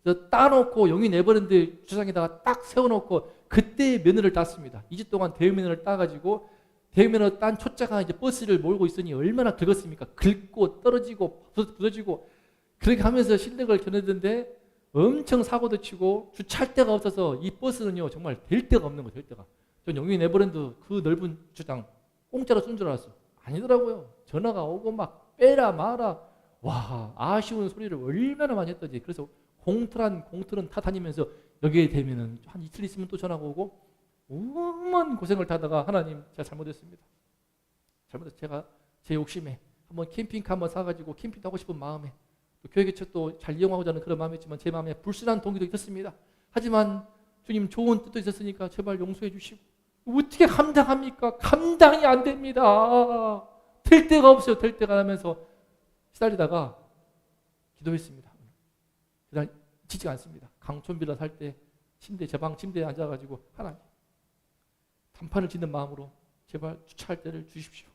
그래서 따놓고 영이 내버렸는데 주차장에다가 딱 세워놓고 그때 면허를 땄습니다. 2주 동안 대형 면허를 따가지고 대형 면허 딴 초짜가 이제 버스를 몰고 있으니 얼마나 긁었습니까? 긁고 떨어지고 부서지고 그렇게 하면서 실력을 겨누는데 엄청 사고도 치고 주차할 데가 없어서 이 버스는요 정말 될 데가 없는 거예요. 될 데가. 전 영희 네버랜드 그 넓은 주차장 공짜로 쓴 줄 알았어. 아니더라고요. 전화가 오고 막 빼라 마라. 와 아쉬운 소리를 얼마나 많이 했던지. 그래서 공트는 타 다니면서 여기에 되면은 한 이틀 있으면 또 전화가 오고 오만 고생을 타다가 하나님 제가 잘못했습니다. 잘못해서 제가 제 욕심에 한번 캠핑카 한번 사가지고 캠핑도 하고 싶은 마음에 또 교회 개척도 잘 이용하고자 하는 그런 마음이었지만 제 마음에 불순한 동기도 있었습니다. 하지만 주님 좋은 뜻도 있었으니까 제발 용서해 주시고 어떻게 감당합니까? 감당이 안 됩니다. 될 데가 없어요. 될 데가 하면서 시달리다가 기도했습니다. 그날 지지가 않습니다. 강촌빌라 살 때 제 방 침대에 앉아가지고 하나님 단판을 짓는 마음으로 제발 주차할 때를 주십시오.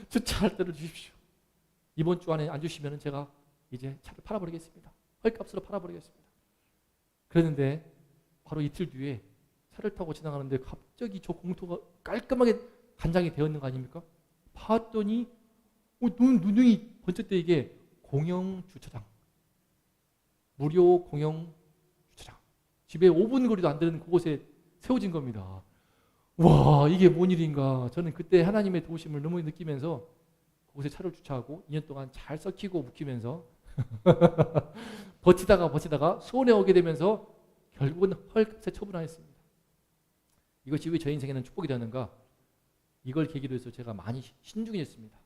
주차할 때를 주십시오. 이번 주 안에 안 주시면 제가 이제 차를 팔아버리겠습니다. 헐값으로 팔아버리겠습니다. 그랬는데 바로 이틀 뒤에 차를 타고 지나가는데 갑자기 저 공터가 깔끔하게 간장이 되어 있는 거 아닙니까? 봤더니 눈이 번쩍 뜨이게 공영 주차장, 무료 공영 주차장, 집에 5분 거리도 안 되는 그곳에 세워진 겁니다. 와 이게 뭔 일인가. 저는 그때 하나님의 도우심을 너무 느끼면서 그곳에 차를 주차하고 2년 동안 잘 썩히고 묵히면서 버티다가 수원에 오게 되면서 결국은 헐값에 처분하였습니다. 이것이 왜 저 인생에는 축복이 되었는가? 이걸 계기로 해서 제가 많이 신중해졌습니다.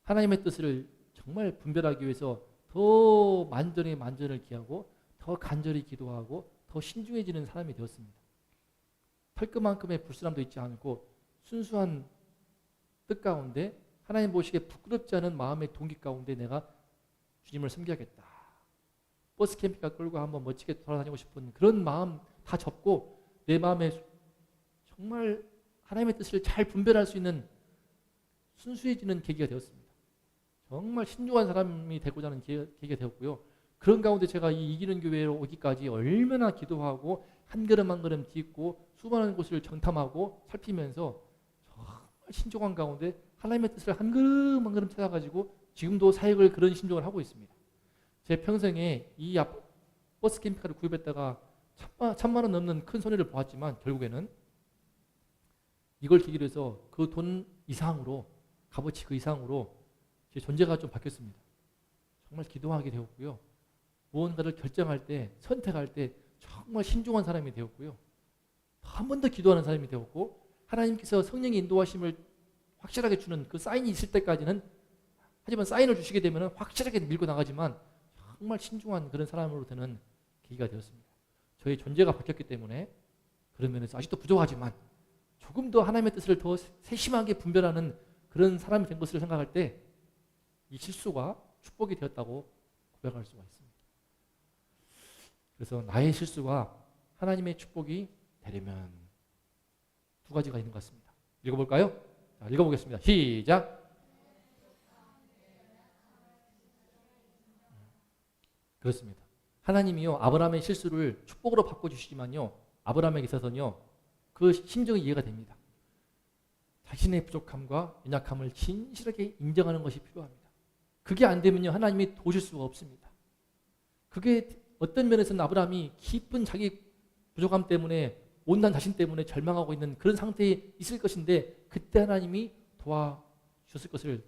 하나님의 뜻을 정말 분별하기 위해서 더 만전에 만전을 기하고 더 간절히 기도하고 더 신중해지는 사람이 되었습니다. 털끝만큼의 불순함도 있지 않고 순수한 뜻 가운데 하나님 보시기에 부끄럽지 않은 마음의 동기 가운데 내가 주님을 섬겨야겠다. 버스 캠핑카 끌고 한번 멋지게 돌아다니고 싶은 그런 마음 다 접고 내 마음에 정말 하나님의 뜻을 잘 분별할 수 있는 순수해지는 계기가 되었습니다. 정말 신중한 사람이 되고자 하는 계기가 되었고요. 그런 가운데 제가 이 이기는 교회로 오기까지 얼마나 기도하고 한 걸음 한 걸음 딛고 수많은 곳을 정탐하고 살피면서 정말 신중한 가운데 하나님의 뜻을 한 걸음 한 걸음 찾아가지고 지금도 사역을 그런 신중을 하고 있습니다. 제 평생에 이 버스 캠핑카를 구입했다가 1,000만 원 넘는 큰 손해를 보았지만 결국에는 이걸 계기로 해서 그 돈 이상으로 값어치 그 이상으로 제 존재가 좀 바뀌었습니다. 정말 기도하게 되었고요. 무언가를 결정할 때 선택할 때 정말 신중한 사람이 되었고요. 한 번 더 기도하는 사람이 되었고 하나님께서 성령의 인도하심을 확실하게 주는 그 사인이 있을 때까지는 하지만 사인을 주시게 되면 확실하게 밀고 나가지만 정말 신중한 그런 사람으로 되는 계기가 되었습니다. 저의 존재가 바뀌었기 때문에 그런 면에서 아직도 부족하지만 조금 더 하나님의 뜻을 더 세심하게 분별하는 그런 사람이 된 것을 생각할 때 이 실수가 축복이 되었다고 고백할 수가 있습니다. 그래서 나의 실수가 하나님의 축복이 되려면 두 가지가 있는 것 같습니다. 읽어볼까요? 자, 읽어보겠습니다. 시작! 그렇습니다. 하나님이요 아브라함의 실수를 축복으로 바꿔주시지만요 아브라함에게 있어서는요 그 심정이 이해가 됩니다. 자신의 부족함과 연약함을 진실하게 인정하는 것이 필요합니다. 그게 안 되면요 하나님이 도우실 수가 없습니다. 그게 어떤 면에서는 아브라함이 깊은 자기 부족함 때문에 온난 자신 때문에 절망하고 있는 그런 상태에 있을 것인데 그때 하나님이 도와주셨을 것을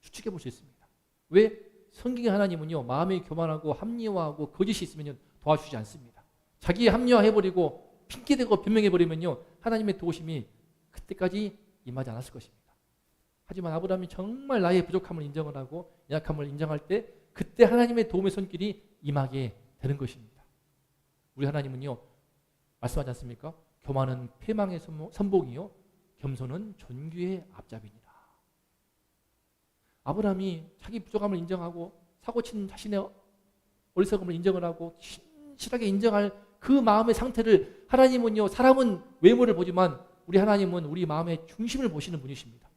추측해 볼 수 있습니다. 왜? 성경의 하나님은요 마음이 교만하고 합리화하고 거짓이 있으면 도와주지 않습니다. 자기 합리화해버리고 핑계대고 변명해버리면요 하나님의 도우심이 그때까지 임하지 않았을 것입니다. 하지만 아브라함이 정말 나의 부족함을 인정을 하고 약함을 인정할 때 그때 하나님의 도움의 손길이 임하게 되는 것입니다. 우리 하나님은요 말씀하지 않습니까? 교만은 패망의 선봉이요 겸손은 존귀의 앞잡이니라. 아브라함이 자기 부족함을 인정하고 사고친 자신의 어리석음을 인정을 하고 신실하게 인정할 그 마음의 상태를 하나님은요 사람은 외모를 보지만 우리 하나님은 우리 마음의 중심을 보시는 분이십니다.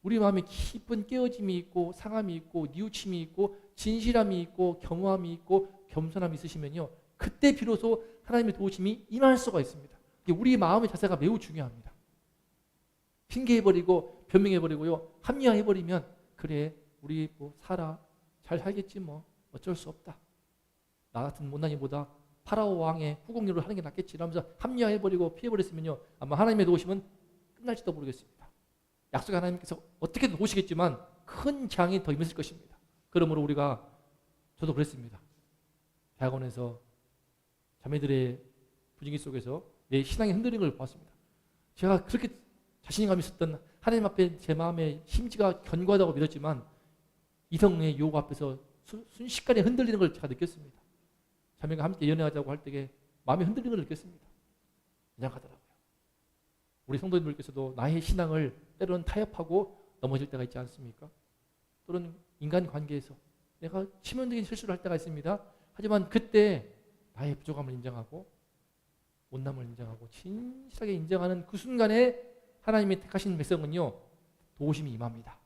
우리 마음에 깊은 깨어짐이 있고 상함이 있고 뉘우침이 있고 진실함이 있고 겸허함이 있고 겸손함이 있으시면요 그때 비로소 하나님의 도우심이 임할 수가 있습니다. 우리 마음의 자세가 매우 중요합니다. 핑계해버리고 변명해버리고요 합리화해버리면 그래 우리 뭐 살아 잘 살겠지 뭐 어쩔 수 없다. 나 같은 못난이보다 파라오 왕의 후궁으로 하는 게 낫겠지 이러면서 합리화해버리고 피해버렸으면요 아마 하나님의 도우심은 끝날지도 모르겠습니다. 약속의 하나님께서 어떻게든 도우시겠지만 큰 재앙이 더 임했을 것입니다. 그러므로 우리가 저도 그랬습니다. 대학원에서 자매들의 분위기 속에서 내 신앙이 흔들리는 걸 보았습니다. 제가 그렇게 자신감이 있었던 하나님 앞에 제 마음의 심지가 견고하다고 믿었지만 이성의 유혹 앞에서 순식간에 흔들리는 걸 제가 느꼈습니다. 자매가 함께 연애하자고 할 때에 마음이 흔들리는 걸 느꼈습니다. 이상하더라고요. 우리 성도님들께서도 나의 신앙을 때로는 타협하고 넘어질 때가 있지 않습니까? 또는 인간관계에서 내가 치명적인 실수를 할 때가 있습니다. 하지만 그때 나의 부족함을 인정하고 못남을 인정하고 진실하게 인정하는 그 순간에 하나님이 택하신 백성은요 도우심이 임합니다.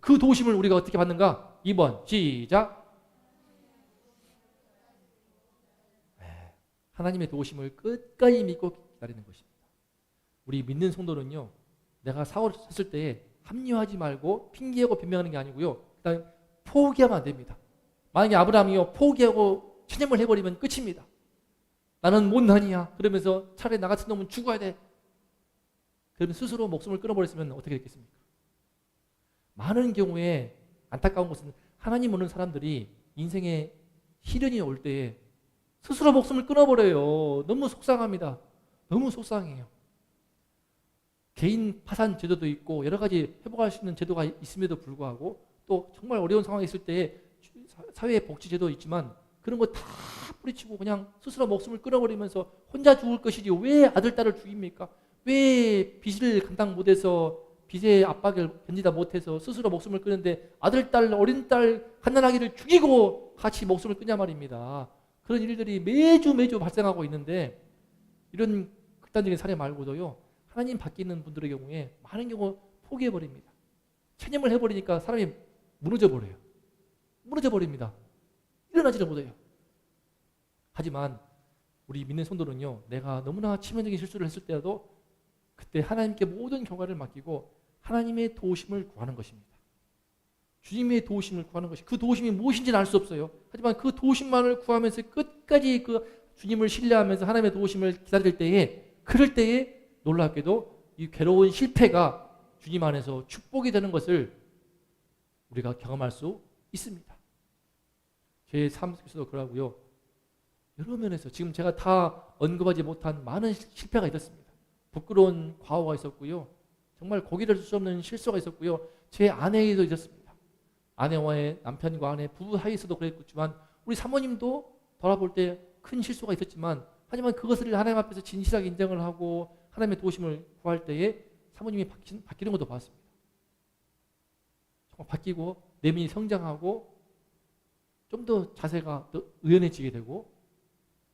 그 도우심을 우리가 어떻게 받는가? 2번 시작. 하나님의 도우심을 끝까지 믿고 기다리는 것입니다. 우리 믿는 성도는요 내가 사고를 쳤을 때에 합리화하지 말고 핑계하고 변명하는 게 아니고요 그다음에 포기하면 안 됩니다. 만약에 아브라함이요 포기하고 체념을 해버리면 끝입니다. 나는 못난이야 그러면서 차라리 나 같은 놈은 죽어야 돼. 그러면 스스로 목숨을 끊어버렸으면 어떻게 됐겠습니까? 많은 경우에 안타까운 것은 하나님 오는 사람들이 인생에 시련이 올 때에 스스로 목숨을 끊어버려요. 너무 속상합니다. 너무 속상해요. 개인 파산 제도도 있고 여러 가지 회복할 수 있는 제도가 있음에도 불구하고 또 정말 어려운 상황이 있을 때 사회 복지 제도 있지만 그런 거 다 뿌리치고 그냥 스스로 목숨을 끊어버리면서 혼자 죽을 것이지 왜 아들, 딸을 죽입니까? 왜 빚을 감당 못해서 빚의 압박을 견디다 못해서 스스로 목숨을 끊는데 아들, 딸, 어린 딸, 갓난아기를 죽이고 같이 목숨을 끊냐 말입니다. 그런 일들이 매주 발생하고 있는데 이런 극단적인 사례 말고도요. 하나님 밖에 있는 분들의 경우에 많은 경우 포기해버립니다. 체념을 해버리니까 사람이 무너져버려요. 무너져버립니다. 일어나지를 못해요. 하지만 우리 믿는 성도는요. 내가 너무나 치명적인 실수를 했을 때라도 그때 하나님께 모든 결과를 맡기고 하나님의 도우심을 구하는 것입니다. 주님의 도우심을 구하는 것이 그 도우심이 무엇인지는 알 수 없어요. 하지만 그 도우심만을 구하면서 끝까지 그 주님을 신뢰하면서 하나님의 도우심을 기다릴 때에 그럴 때에 놀랍게도 이 괴로운 실패가 주님 안에서 축복이 되는 것을 우리가 경험할 수 있습니다. 제 삶 속에서도 그러고요. 여러 면에서 지금 제가 다 언급하지 못한 많은 실패가 있었습니다. 부끄러운 과오가 있었고요. 정말 고개를 들 수 없는 실수가 있었고요. 제 아내에도 있었습니다. 아내와의 남편과 아내 부부 사이에서도 그랬지만 우리 사모님도 돌아볼 때 큰 실수가 있었지만 하지만 그것을 하나님 앞에서 진실하게 인정을 하고 하나님의 도우심을 구할 때에 사모님이 바뀌는 것도 봤습니다. 정말 바뀌고 내면이 성장하고 좀 더 자세가 더 의연해지게 되고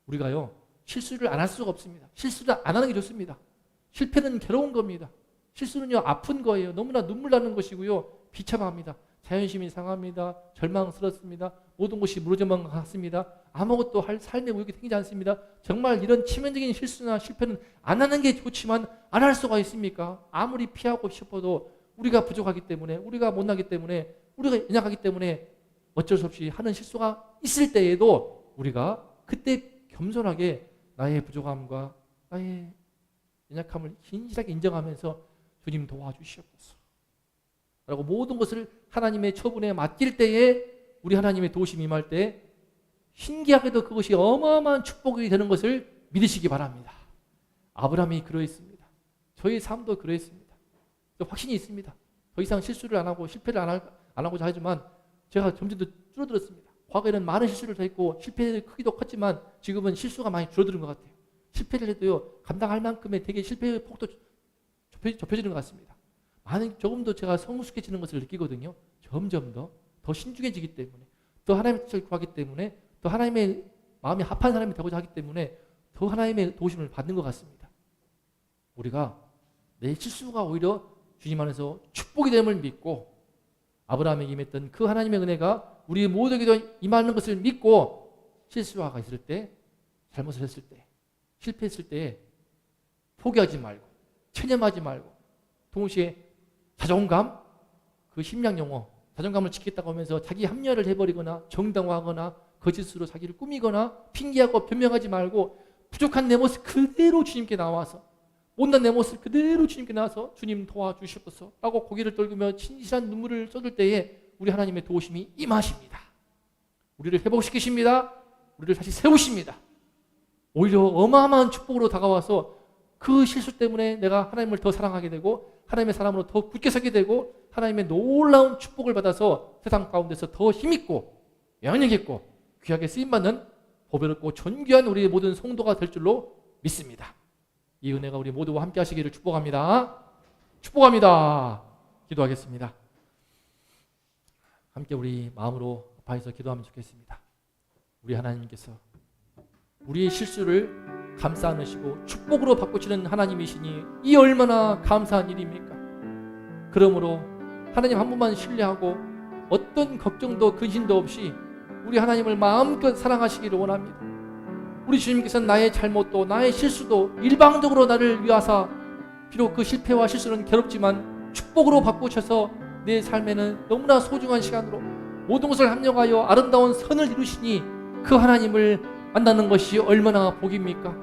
우리가요 실수를 안 할 수가 없습니다. 실수를 안 하는 게 좋습니다. 실패는 괴로운 겁니다. 실수는요 아픈 거예요. 너무나 눈물 나는 것이고요. 비참합니다. 자존심이 상합니다. 절망스럽습니다. 모든 것이 무너져만 같습니다. 아무것도 할 삶의 의욕이 생기지 않습니다. 정말 이런 치명적인 실수나 실패는 안 하는 게 좋지만 안 할 수가 있습니까? 아무리 피하고 싶어도 우리가 부족하기 때문에 우리가 못나기 때문에 우리가 연약하기 때문에 어쩔 수 없이 하는 실수가 있을 때에도 우리가 그때 겸손하게 나의 부족함과 나의 연약함을 진실하게 인정하면서 주님 도와주시옵소서 라고 모든 것을 하나님의 처분에 맡길 때에 우리 하나님의 도우심이 임할 때 신기하게도 그것이 어마어마한 축복이 되는 것을 믿으시기 바랍니다. 아브라함이 그러했습니다. 저희 삶도 그러했습니다. 확신이 있습니다. 더 이상 실수를 안 하고 실패를 안 하고자 하지만 제가 점점 더 줄어들었습니다. 과거에는 많은 실수를 했고 실패의 크기도 컸지만 지금은 실수가 많이 줄어드는 것 같아요. 실패를 해도요 감당할 만큼의 되게 실패의 폭도 좁혀지는 것 같습니다. 조금 더 제가 성숙해지는 것을 느끼거든요. 점점 더 신중해지기 때문에 더 하나님의 뜻을 구하기 때문에 더 하나님의 마음이 합한 사람이 되고자 하기 때문에 더 하나님의 도우심을 받는 것 같습니다. 우리가 내 실수가 오히려 주님 안에서 축복이 됨을 믿고 아브라함에게 임했던 그 하나님의 은혜가 우리 모두에게도 임하는 것을 믿고 실수가 있을 때 잘못을 했을 때 실패했을 때 포기하지 말고 체념하지 말고 동시에 자존감 그 심리학 용어 자존감을 지켰다고 하면서 자기 합리화를 해버리거나 정당화하거나 거짓으로 자기를 꾸미거나 핑계하고 변명하지 말고 부족한 내 모습 그대로 주님께 나와서 못난 내 모습 그대로 주님께 나와서 주님 도와주시옵소서 라고 고개를 떨구며 진실한 눈물을 쏟을 때에 우리 하나님의 도우심이 임하십니다. 우리를 회복시키십니다. 우리를 다시 세우십니다. 오히려 어마어마한 축복으로 다가와서 그 실수 때문에 내가 하나님을 더 사랑하게 되고 하나님의 사람으로 더 굳게 서게 되고 하나님의 놀라운 축복을 받아서 세상 가운데서 더 힘있고 영향력있고 귀하게 쓰임받는 보배롭고 존귀한 우리 모든 성도가 될 줄로 믿습니다. 이 은혜가 우리 모두와 함께 하시기를 축복합니다. 축복합니다. 기도하겠습니다. 함께 우리 마음으로 아파해서 기도하면 좋겠습니다. 우리 하나님께서 우리의 실수를 감싸 안으시고 축복으로 바꾸시는 하나님이시니 이 얼마나 감사한 일입니까? 그러므로 하나님 한 분만 신뢰하고 어떤 걱정도 근심도 없이 우리 하나님을 마음껏 사랑하시기를 원합니다. 우리 주님께서는 나의 잘못도 나의 실수도 일방적으로 나를 위하사 비록 그 실패와 실수는 괴롭지만 축복으로 바꾸셔서 내 삶에는 너무나 소중한 시간으로 모든 것을 합력하여 아름다운 선을 이루시니 그 하나님을 만나는 것이 얼마나 복입니까?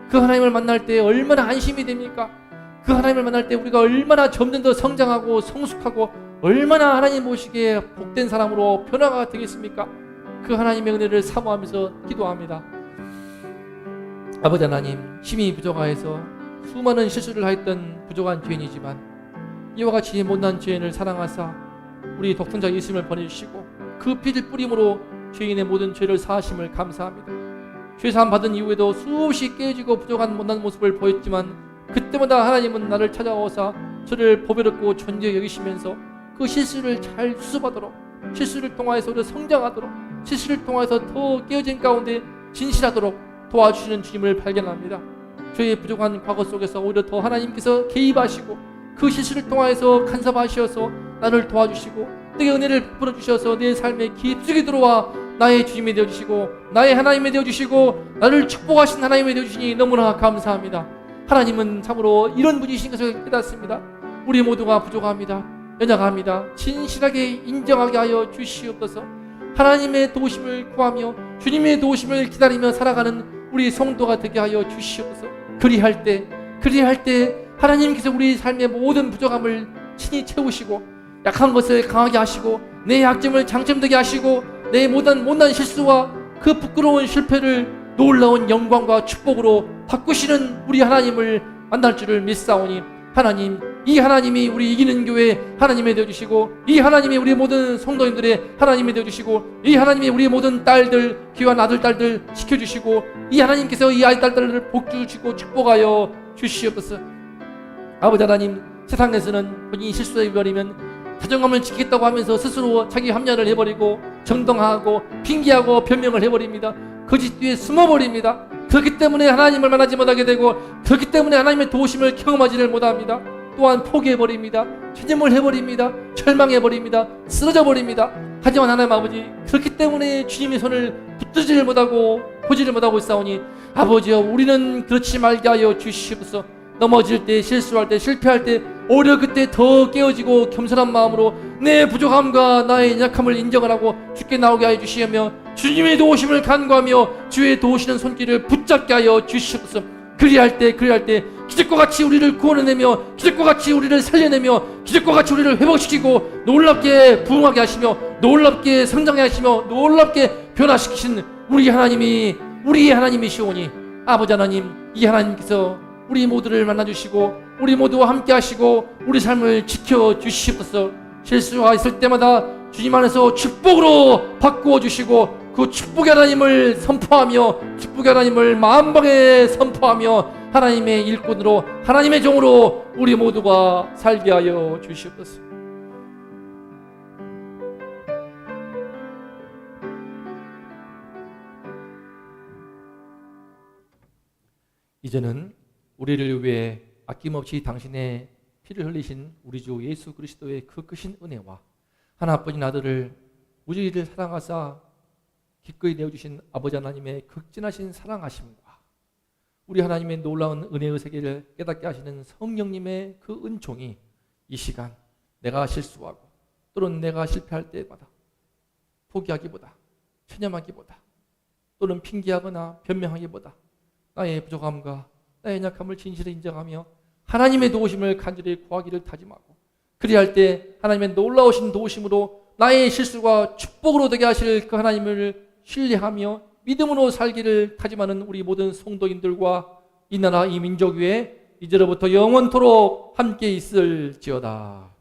그 하나님을 만날 때 얼마나 안심이 됩니까? 그 하나님을 만날 때 우리가 얼마나 점점 더 성장하고 성숙하고 얼마나 하나님 보시기에 복된 사람으로 변화가 되겠습니까? 그 하나님의 은혜를 사모하면서 기도합니다. 아버지 하나님, 힘이 부족하여서 수많은 실수를 하였던 부족한 죄인이지만 이와 같이 못난 죄인을 사랑하사 우리 독생자 예수님을 보내주시고 그 피를 뿌림으로 죄인의 모든 죄를 사하심을 감사합니다. 죄사함 받은 이후에도 수없이 깨지고 부족한 못난 모습을 보였지만 그때마다 하나님은 나를 찾아오사 저를 보배롭고 존귀히 여기시면서 그 실수를 잘 수습하도록, 실수를 통하여서 우리가 성장하도록, 실수를 통하여서 더 깨어진 가운데 진실하도록 도와주시는 주님을 발견합니다. 죄의 부족한 과거 속에서 오히려 더 하나님께서 개입하시고 그 실수를 통하여서 간섭하셔서 나를 도와주시고 내게 은혜를 베풀어 주셔서 내 삶에 깊숙이 들어와 나의 주님이 되어주시고 나의 하나님이 되어주시고 나를 축복하신 하나님이 되어주시니 너무나 감사합니다. 하나님은 참으로 이런 분이신 것을 깨닫습니다. 우리 모두가 부족합니다. 연약합니다. 진실하게 인정하게 하여 주시옵소서. 하나님의 도우심을 구하며 주님의 도우심을 기다리며 살아가는 우리 성도가 되게 하여 주시옵소서. 그리할 때 하나님께서 우리 삶의 모든 부족함을 친히 채우시고 약한 것을 강하게 하시고 내 약점을 장점되게 하시고 내 못난 실수와 그 부끄러운 실패를 놀라운 영광과 축복으로 바꾸시는 우리 하나님을 만날 줄을 믿사오니 하나님, 이 하나님이 우리 이기는 교회 하나님이 되어주시고 이 하나님이 우리 모든 성도님들의 하나님이 되어주시고 이 하나님이 우리 모든 딸들, 귀한 아들, 딸들 지켜주시고 이 하나님께서 이 아들, 딸들을 복주시고 축복하여 주시옵소서. 아버지 하나님, 세상에서는 본인이 실수해버리면 자존감을 지키겠다고 하면서 스스로 자기 합리화를 해버리고 정당화하고 핑계하고 변명을 해버립니다. 거짓 뒤에 숨어버립니다. 그렇기 때문에 하나님을 만나지 못하게 되고 그렇기 때문에 하나님의 도우심을 경험하지를 못합니다. 또한 포기해버립니다. 체념을 해버립니다. 절망해버립니다. 쓰러져버립니다. 하지만 하나님 아버지, 그렇기 때문에 주님의 손을 붙들지를 못하고 보지를 못하고 있사오니 아버지여, 우리는 그렇지 말게 하여 주시옵소서. 넘어질 때, 실수할 때, 실패할 때 오히려 그때 더 깨어지고 겸손한 마음으로 내 부족함과 나의 약함을 인정을 하고 주께 나오게 하여 주시며 주님의 도우심을 간구하며 주의 도우시는 손길을 붙잡게 하여 주시옵소서. 그리할 때 기적과 같이 우리를 구원해내며 기적과 같이 우리를 살려내며 기적과 같이 우리를 회복시키고 놀랍게 부흥하게 하시며 놀랍게 성장하게 하시며 놀랍게 변화시키신 우리 하나님이 우리의 하나님이시오니 아버지 하나님, 이 하나님께서 우리 모두를 만나주시고 우리 모두와 함께 하시고 우리 삶을 지켜주시옵소서. 실수가 있을 때마다 주님 안에서 축복으로 바꾸어 주시고 그 축복의 하나님을 선포하며 축복의 하나님을 마음방에 선포하며 하나님의 일꾼으로 하나님의 종으로 우리 모두가 살게 하여 주시옵소서. 이제는 우리를 위해 아낌없이 당신의 피를 흘리신 우리 주 예수 그리스도의 그 크신 은혜와 하나뿐인 아들을 무지를 사랑하사 기꺼이 내어주신 아버지 하나님의 극진하신 사랑하심과 우리 하나님의 놀라운 은혜의 세계를 깨닫게 하시는 성령님의 그 은총이 이 시간 내가 실수하고 또는 내가 실패할 때마다 포기하기보다 체념하기보다 또는 핑계하거나 변명하기보다 나의 부족함과 나의 약함을 진실히 인정하며 하나님의 도우심을 간절히 구하기를 다짐하고 그리할 때 하나님의 놀라우신 도우심으로 나의 실수가 축복으로 되게 하실 그 하나님을 신뢰하며 믿음으로 살기를 다짐하는 우리 모든 성도인들과 이 나라 이 민족 위에 이제로부터 영원토록 함께 있을지어다.